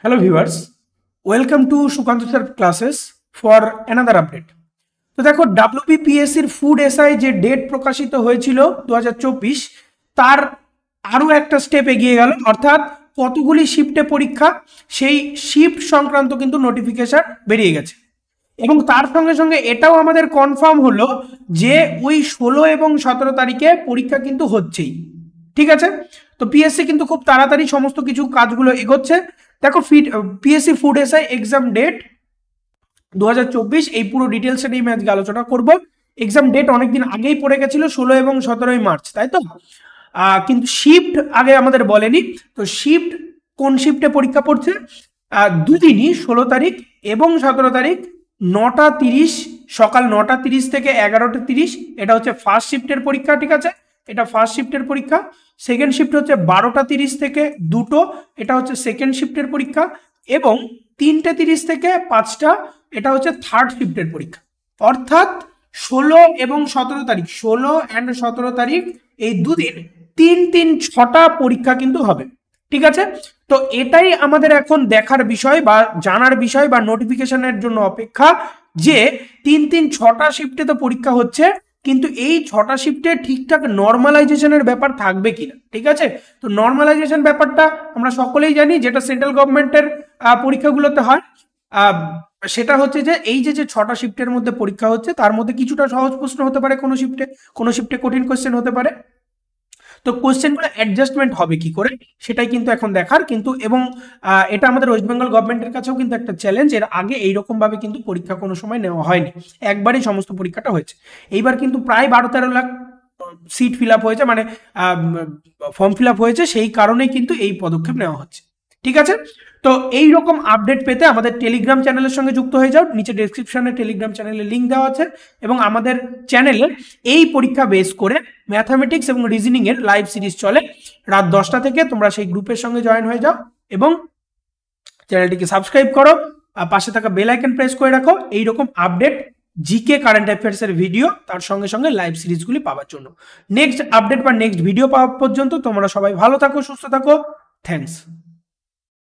Hello viewers, welcome to Sukant sir classes for another update. তো দেখো WBPSC এর food SI যে date প্রকাশিত হয়েছিল 2024 তার আরো একটা স্টেপ এগিয়ে গেল, অর্থাৎ কতগুলি শিফটে পরীক্ষা সেই শিফট সংক্রান্ত কিন্তু নোটিফিকেশন বেরিয়ে গেছে এবং তার সঙ্গে সঙ্গে এটাও আমাদের কনফার্ম হলো যে ওই 16 এবং 17 তারিখে পরীক্ষা কিন্তু হচ্ছেই। ঠিক আছে, তো পিএসসি কিন্তু খুব তাড়াতাড়ি সমস্ত কিছু কাজগুলো এগোচ্ছে। দেখো PSC food SI exam date 2024 এই পুরো ডিটেলসে নিয়ে আমি আজকে আলোচনা করব। এক্সাম ডেট অনেকদিন আগেই পড়ে গেছিল 16 এবং 17 মার্চ, তাই তো? কিন্তু শিফট আগে আমাদের বলেনি। তো শিফট কোন শিফটে পরীক্ষা পড়ছে? দুদিনই 16 তারিখ এবং 17 তারিখ 9টা 30 সকাল 9টা 30 থেকে 11টা 30, এটা হচ্ছে ফার্স্ট শিফটের পরীক্ষা। ঠিক আছে, এটা ফার্স্ট শিফটের পরীক্ষা। সেকেন্ড শিফট হচ্ছে 12টা 30 থেকে 2টো, এটা হচ্ছে সেকেন্ড শিফটের পরীক্ষা। এবং 3টে 30 থেকে 5টা, এটা হচ্ছে থার্ড শিফটের পরীক্ষা। অর্থাৎ 16 এবং 17 তারিখ, 16 অ্যান্ড 17 তারিখ এই দুদিন 6টা পরীক্ষা কিন্তু হবে। ঠিক আছে, তো এটাই আমাদের এখন দেখার বিষয় বা জানার বিষয় বা নোটিফিকেশনের জন্য অপেক্ষা যে 6টা শিফটে তো পরীক্ষা হচ্ছে, কিন্তু এই 6টা শিফটে ঠিকঠাক নর্মালাইজেশনের ব্যাপার থাকবে কিনা। ঠিক আছে, তো নর্মালাইজেশন ব্যাপারটা আমরা সকলেই জানি, যেটা সেন্ট্রাল গভর্নমেন্টের পরীক্ষাগুলোতে হয়। সেটা হচ্ছে যে এই যে 6টা শিফটের মধ্যে পরীক্ষা হচ্ছে তার মধ্যে কিছুটা সহজ প্রশ্ন হতে পারে, কোনো শিফটে কঠিন কোশ্চেন হতে পারে। তো কোশ্চেনগুলো অ্যাডজাস্টমেন্ট হবে কি করে সেটাই কিন্তু এখন দেখার। কিন্তু এবং এটা আমাদের ওয়েস্ট বেঙ্গল গভর্নমেন্টের কাছেও কিন্তু একটা চ্যালেঞ্জ। এর আগে এইরকম ভাবে কিন্তু পরীক্ষা কোনো সময় নেওয়া হয়নি, একবারই সমস্ত পরীক্ষাটা হয়েছে। এইবার কিন্তু প্রায় 12-13 লাখ সিট ফিল আপ হয়েছে, মানে ফর্ম ফিল আপ হয়েছে, সেই কারণেই কিন্তু এই পদক্ষেপ নেওয়া হচ্ছে। ঠিক আছে, তো এই রকম আপডেট পেতে আমাদের টেলিগ্রাম চ্যানেলের সঙ্গে যুক্ত হয়ে যাও। নিচে ডেসক্রিপশনে টেলিগ্রাম চ্যানেলের লিঙ্ক দেওয়া আছে এবং আমাদের চ্যানেলে এই পরীক্ষা বেস করে ম্যাথামেটিক্স এবং রিজনিং এর লাইভ সিরিজ চলে রাত 10টা থেকে। তোমরা সেই গ্রুপের সঙ্গে জয়েন হয়ে যাও এবং চ্যানেলটিকে সাবস্ক্রাইব করো, পাশে থাকা বেল আইকন প্রেস করে রাখো এই রকম আপডেট জিকে কারেন্ট অ্যাফেয়ার্স এর ভিডিও, তার সঙ্গে সঙ্গে লাইভ সিরিজগুলি পাওয়ার জন্য। নেক্সট আপডেট বা নেক্সট ভিডিও পাওয়া পর্যন্ত তোমরা সবাই ভালো থাকো, সুস্থ থাকো। থ্যাঙ্কস।